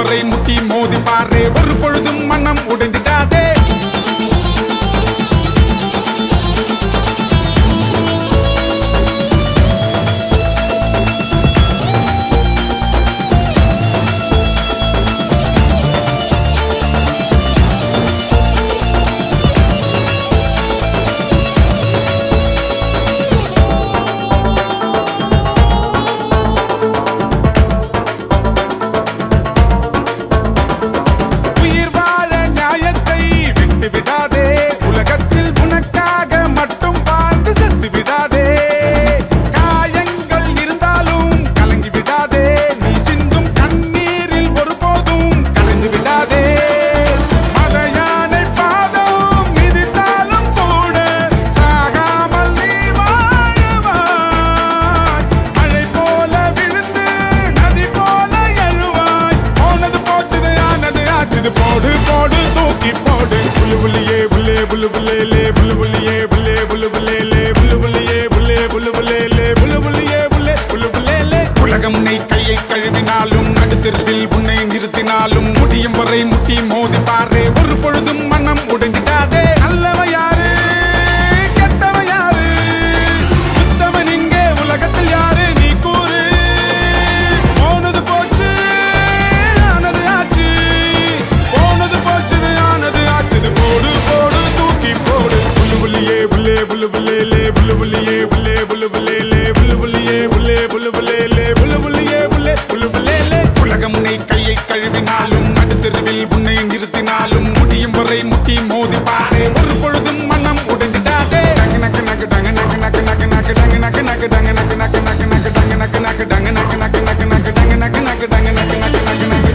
வரை முட்டி மோதி பாரு ஒரு பொழுதும் மனம் உடைந்திடாதே உலகம் உன்னை கையை கழுவினாலும் நடுத்தெருவில் உன்னை நிறுத்தினாலும் முடியும் வரை முட்டி மோதி பாரு ஒரு பொழுதும் மனம் உடைந்திடாதே நல்லவ யாரு கெட்டவ யாரு உத்தமன் இங்கே உலகத்தில் யாரு நீ கூறு போனது போச்சு ஆனது ஆச்சு போனது போச்சுது ஆனது ஆச்சுது போடு போடு தூக்கி போடு புல்லு புள்ளியே புல்லே புல்லு புல்லே புல்லு புள்ளியே புல்லே புல்லு புல்லே புல்லு புள்ளியே புல்லே புல்லு புல்லே உலகம் உன்னை கையை கழுவினாலும் நடுத்தெருவில் உன்னை நிறுத்தினாலும் முடியும் வரை முட்டி மோதி பாரு ஒரு பொழுதும் மனம் உடைந்திடாதே நக்கு நக்கு டங்கு நக்கு நக்கு நக்கு நக்கு டங்கு நக்கு நக்கு டங்கு நக்கு நக்கு நக்கு நக்கு டங்கு நக்கு நக்கு டங்கு நக்கு நக்கு நக்கு நக்கு டங்கு நக்கு நக்கு டங்கு நக்கு நக்கு நக்கு நக்கு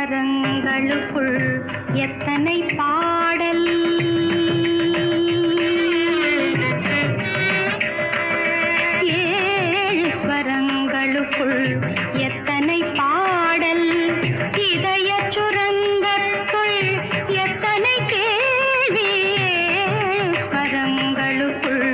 ஸ்வரங்களுக்குள் எத்தனை பாடல் ஏழு ஸ்வரங்களுக்குள் எத்தனை பாடல் இதய சுரங்கத்துள் எத்தனை கேள்வி ஏழு ஸ்வரங்களுக்குள்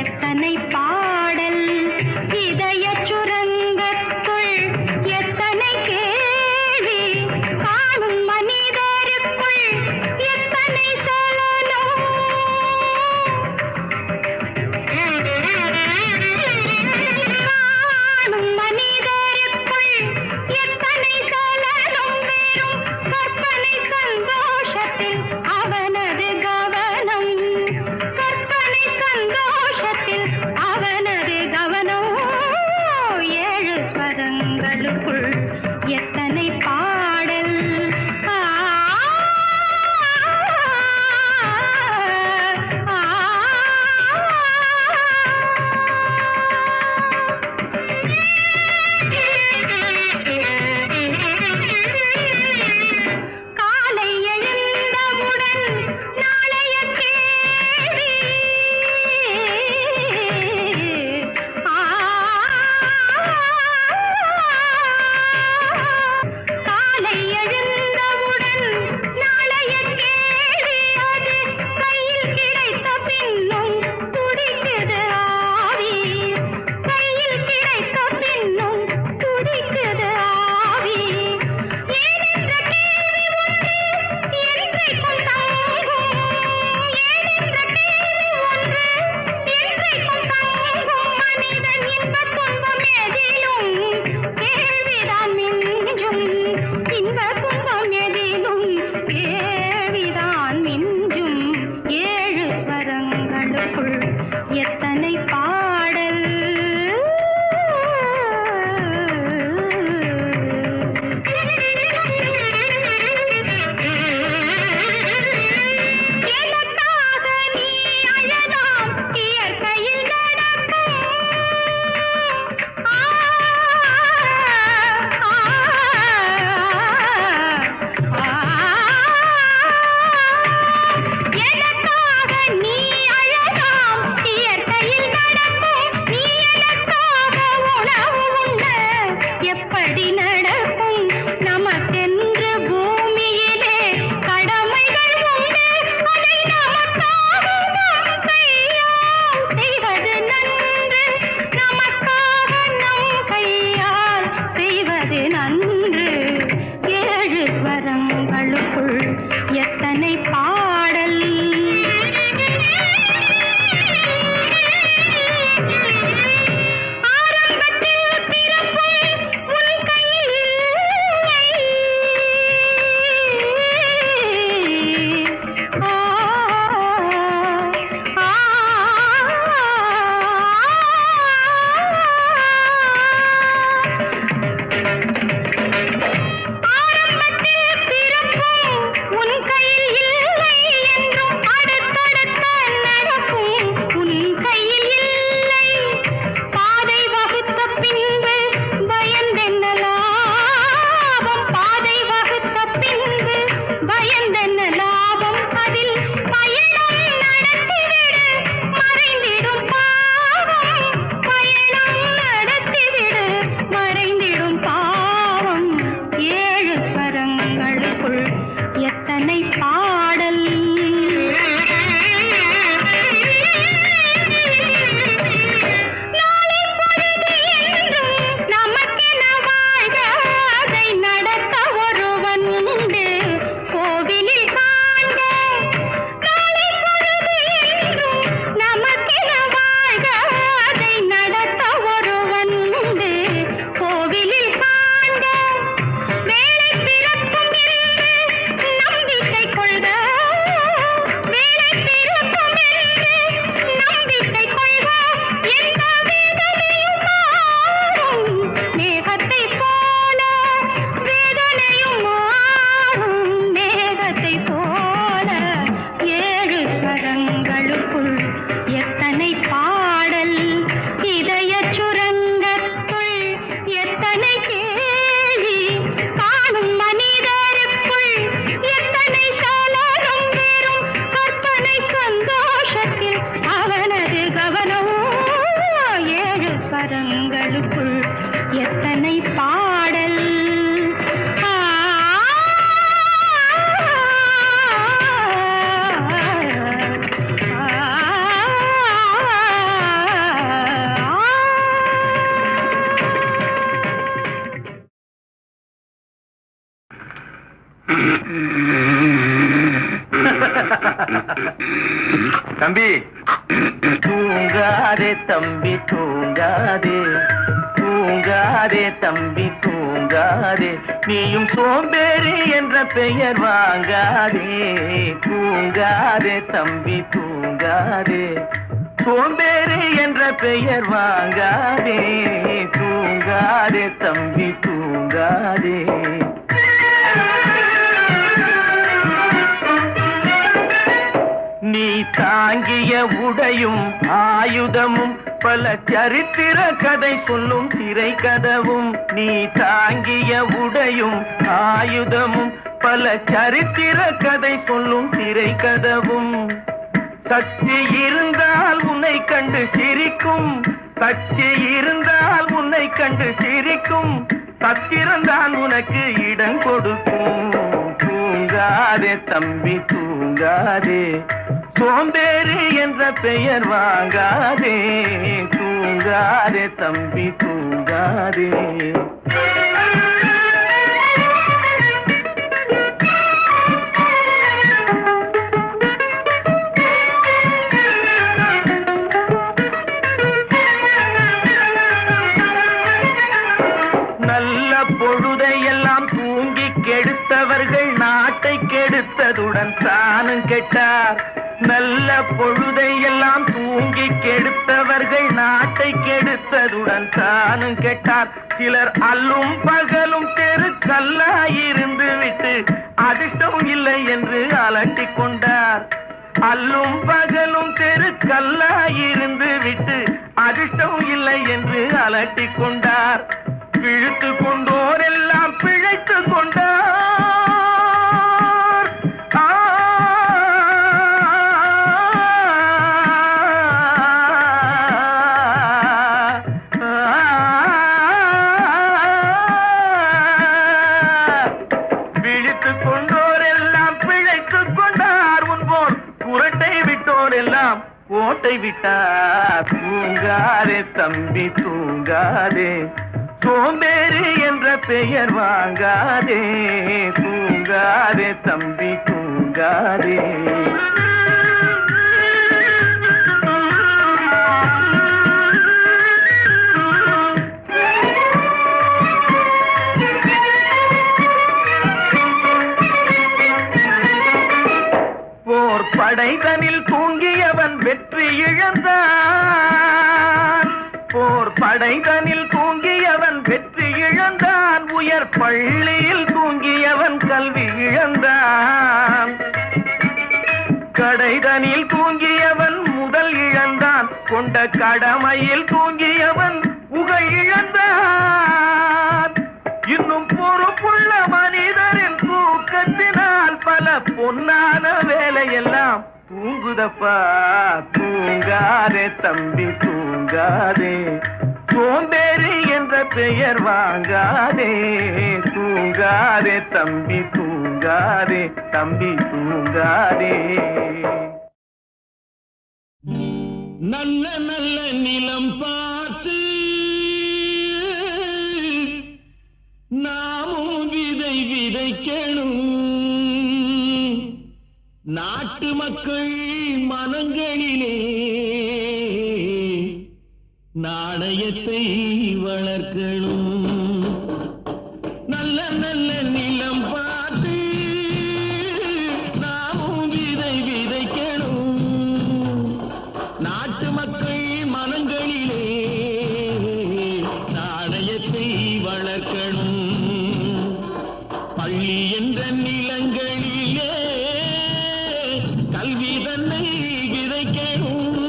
எத்தனை பாடல் இதய சுரங்கத்துள் எத்தனை கேள்வி காணும் மனிதருக்குள் எத்தனை சொல் நன்று ஏழு ஸ்வரங்களுக்குள் எத்தனை பாடல் ஆரம்பத்தில் பிறப்பும் உன் கையில் இல்லை. எத்தனை பாடல் நாளை பொழுது என்றும் நமக்கென வாழ்கை நடக்க ஒருவன் உண்டு கோவிலில் காண்க. நாளை பொழுது என்றும் நமக்கென வாழ்கை நடக்க ஒருவன் உண்டு கோவிலில் காண்க. வேலை பிறக்கும் என்று நம்பிக்கை கொள்க. வேலை பிறக்கும் என்று நம்பிக்கை கொள்க. எந்த வேதனையும் மாறும் மேகத்தை போல. வேதனையும் மாறும் மேகத்தை போல. ஏழு ஸ்வரங்களுக்குள் எத்தனை பாடல் இதய சுரங்கத்துள் எத்தனை கேள்வி காணும் மனிதருக்குள் எத்தனை சலனம் வெறும் கற்பனை சந்தோஷத்தில் அவனது கவனம் ஏழு ஸ்வரங்களுக்குள் எத்தனை பாடல் தம்பி தூங்காதே தம்பி தூங்காதே தூங்காதே தம்பி தூங்காதே நீயும் சோம்பேறி என்ற பெயர் வாங்காதே தூங்காதே தம்பி தூங்காதே சோம்பேறி என்ற பெயர் வாங்காதே தூங்காதே தம்பி தூங்காதே நீ தாங்கிய உடையும் ஆயுதமும் பல சரித்திர கதை சொல்லும் திரை கதவும் நீ தாங்கிய உடையும் ஆயுதமும் பல சரித்திர கதை சொல்லும் திரை கதவும் சக்தி இருந்தால் உன்னை கண்டு சிரிக்கும் சக்தி இருந்தால் உன்னை கண்டு சிரிக்கும் சத்திரந்தான் உனக்கு இடம் கொடுக்கும் தூங்காதே தம்பி தூங்காதே சோம்பேறி என்ற பெயர் வாங்காதே தூங்காதே தம்பி தூங்காதே நல்ல பொழுதையெல்லாம் தூங்கி கெடுத்தவர்கள் நாட்டை கெடுத்ததுடன் தானும் கெட்டார் நல்ல பொழுதையெல்லாம் தூங்கி கெடுத்தவர்கள் நாட்டை கெடுத்ததுடன் தானும் கெட்டார் சிலர் அல்லும் பகலும் தெருக்கல்லாயிருந்து விட்டு அதிர்ஷ்டம் இல்லை என்று அலட்டிக் கொண்டார் அல்லும் பகலும் தெருக்கல்லாயிருந்து விட்டு அதிர்ஷ்டம் இல்லை என்று அலட்டிக் கொண்டார் பிழைத்து கொண்டோர் எல்லாம் பிழைத்து கொண்டார் பிழைத்து கொண்டோர் எல்லாம் பிழைத்து கொண்டார் முன்போர் புரட்டை விட்டோர் எல்லாம் கோட்டை விட்டார் தூங்காதே தம்பி தூங்காதே சோம்பேறி என்ற பெயர் வாங்காதே, தூங்காதே தம்பி தூங்காதே. போர் படைதனில் தூங்கியவன் வெற்றி இழந்தான், போர் படைதனில் தூங்கியவன் வெற்றி இழந்தான், உயர் பள்ளியில் தூங்கியவன் கல்வி இழந்தான். கடைதனில் தூங்கியவன் முதல் இழந்தான், கொண்ட கடமையில் தூங்கியவன் புகழ் இழந்தான். இன்னும் பொறுப்புள்ள மனிதரின் தூக்கத்தினால் பல பொன்னான வேலையெல்லாம் தூங்குதப்பா, தூங்காதே தம்பி தூங்காதே. சோம்பேறி என்ற பெயர் வாங்காதே, தூங்காதே தம்பி தூங்காதே, தம்பி தூங்காதே. நல்ல நல்ல நிலம் பார்த்து நாமும் விதை விதைக்கணும், நாட்டு மக்கள் மனங்களிலே நாணயத்தை வளர்க்கணும். நல்ல நல்ல நிலம் பார்த்து நாமும் விதை விதைக்கணும், நாட்டு மக்கள் மனங்களிலே நாணயத்தை வளர்க்கணும். பள்ளி என்ற நிலங்களிலே கல்வி தன்னை விதைக்கணும்,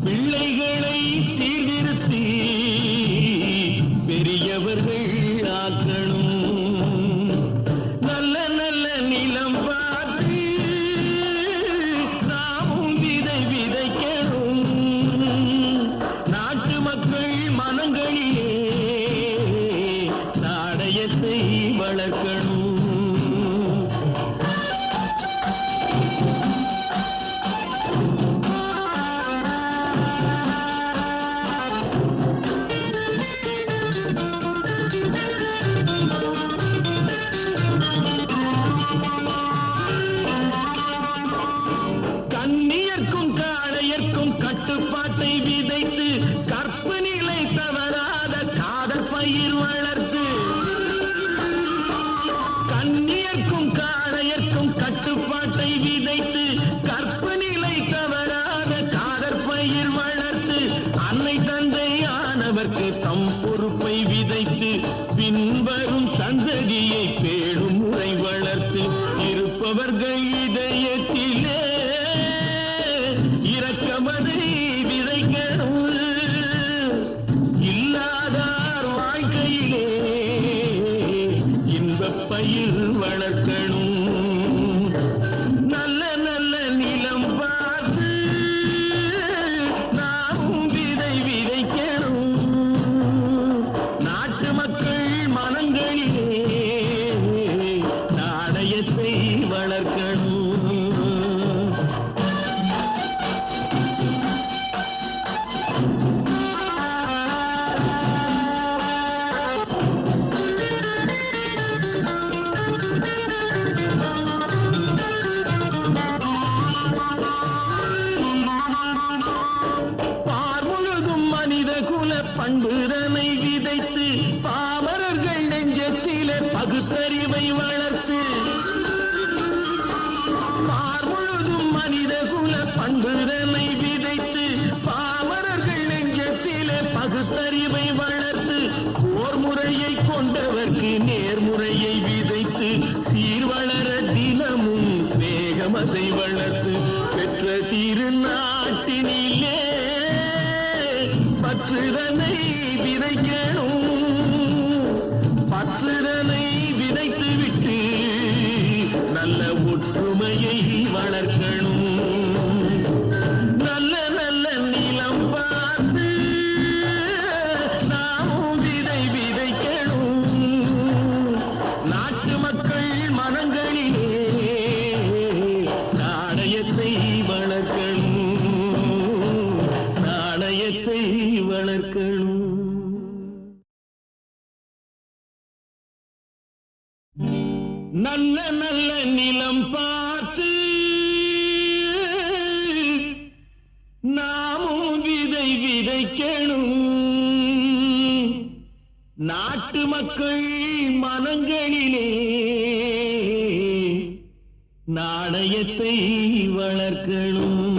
பிள்ளைகளை சீர்திருத்தி பெரியவர்கள் ஆக்கணும். நல்ல நல்ல நிலம் பார்த்து நாமும் விதை விதைக்கணும், நாட்டு மக்கள் மனங்களிலே நாணயத்தை வளர்க்கணும். கண்ணியர்க்கும் காளையர்க்கும் கட்டுப்பாட்டை விதைத்து கற்பு நிலை தவறாத காதல் பயிர் வளர்த்து, கண்ணியர்க்கும் காளையர்க்கும் கட்டுப்பாட்டை விதைத்து கற்பு நிலை தவறாத காதல் பயிர் வளர்த்து, அன்னை தந்தை ஆனவர்க்கு தம் பொறுப்பை விதைத்து பின்வரும் சந்ததியை பேணும் முறை வளர்த்து, இருப்பவர்கள் இதயத்திலே இரக்கமதை விதைக்கணும், இல்லாதார் வாழ்க்கையிலே இன்பப் பயிர் வளர்க்கணும். நல்ல நல்ல நிலம் பார்த்து நாமும் விதை விதைக்கணும், நாட்டு மக்கள் மனங்களிலே நாணயத்தை வளர்க்கணும். பண்புதனை விதைத்து பாமரர்கள் நெஞ்சத்திலே பகுத்தறிவை வளர்த்து, பார்முழுதும் மனித குல பண்புதனை விதைத்து பாமரர்கள் நெஞ்சத்திலே பகுத்தறிவை வளர்த்து, போர் முறையை கொண்டவர்க்கு நேர்முறையை விதைத்து சீர்வளர தினமும் வேகமதை வளர்த்து, பெற்ற திருநாட்டினிலே பற்றுதனை விதைக்கணும், பற்றுதனை விதைத்து விட்டு நல்ல ஒற்றுமையை வளர்க்கணும். நல்ல நல்ல நிலம் பார்த்து நாமும் விதை விதைக்கணும், நாட்டு மக்கள் மனங்களிலே நாணயத்தை வளர்க்கணும், நாணயத்தை வளர்க்கணும். நல்ல நல்ல நிலம் பார்த்து நாமும் விதை விதைக்கணும். நாட்டு மக்கள் மனங்களிலே நாணயத்தை வளர்க்கணும்.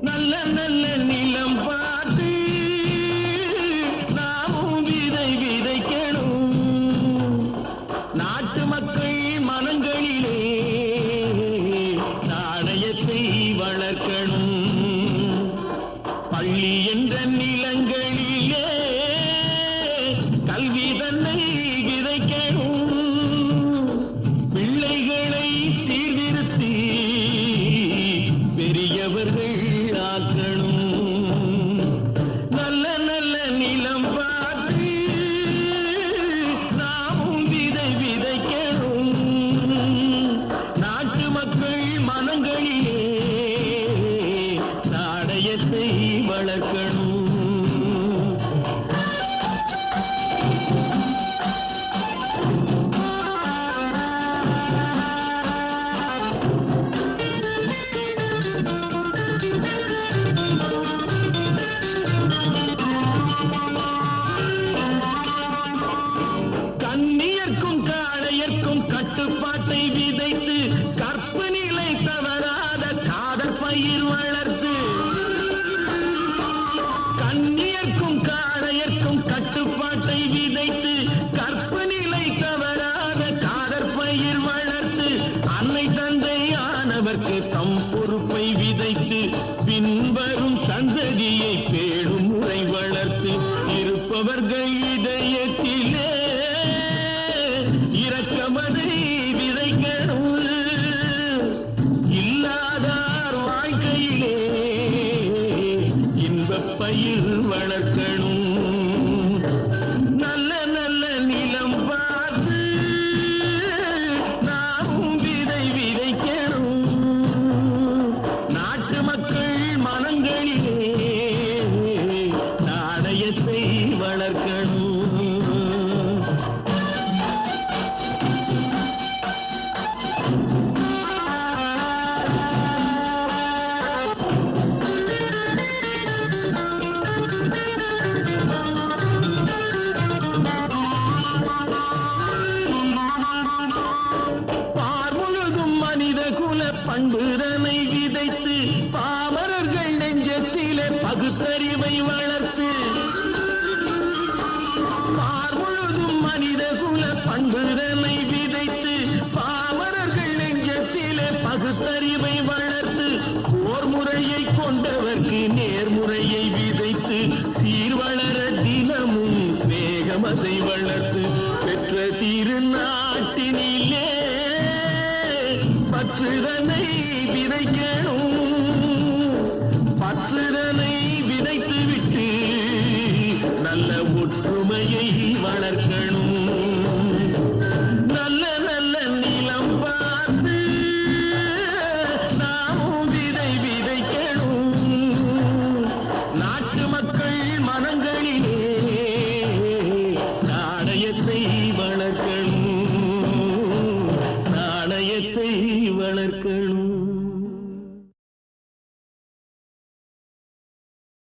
நல்ல நல்ல நிலம் பார்த்து நாமும் விதை விதைக்கணும். நாட்டு மக்கள் மனங்களிலே நாணயத்தை வளர்க்கணும். பள்ளி என்ற நிலங்களிலே கல்வி தன்னை விதைக்கணும். பிள்ளைகளை சீர்திருத்தி பெரியவர்கள் ஆக்கணும். நல்ல நல்ல நிலம் பார்த்து நாமும் விதை விதைக்கணும். நாட்டு மக்கள் மனங்களிலே நாணயத்தை வளர்க்கணும். கண்ணியர்க்கும் காளையர்க்கும் கட்டுப்பாட்டை விதைத்து கற்பு நிலை தவறாத காதற் பயிர் வளர்த்து. கண்ணியர்க்கும் காளையர்க்கும் கட்டுப்பாட்டை விதைத்து கற்பு நிலை தவறாத காதற் பயிர் வளர்த்து. அன்னை தந்தையானவர்க்கு தம் பொறுப்பை விதைத்து பின்வரும் சந்ததியை பேணும் முறை வளர்த்து. இருப்பவர்கள் இதயத்திலே இரக்கமதை விதைக்கணும். இல்லாதார் வாழ்க்கையிலே இன்பப் பயிர் வளர்க்கணும். நல்ல நல்ல நிலம் பார்த்து நாமும் விதை விதைக்கணும். நாட்டு மக்கள் மனங்களிலே நாணயத்தை வளர்க்கணும். பார்முழுதும் மனித குல பண்புதனை விதைத்து பாமரர்கள் நெஞ்சத்திலே பகுத்தறிவை வளர்த்து. பார்முழுதும் மனித குல பண்புதனை விதைத்து பாமரர்கள் நெஞ்சத்திலே பகுத்தறிவை வளர்த்து. போர் முறையை கொண்டவர்க்கு நேர்முறையை விதைத்து சீர்வளர தினமும் வேகமதை வளர்த்து. பெற்ற திருநாட்டினிலே பற்றுதனை விதைக்கணும். பற்றுதனை விதைத்து விட்டு நல்ல ஒற்றுமையை வளர்க்கணும். நல்ல நல்ல நிலம் பார்த்து நாமும் விதை விதைக்கணும். நாட்டு மக்கள் மனங்களிலே நாணயத்தை வளர்க்கணும். நாணயத்தை வளர்க்கணும்.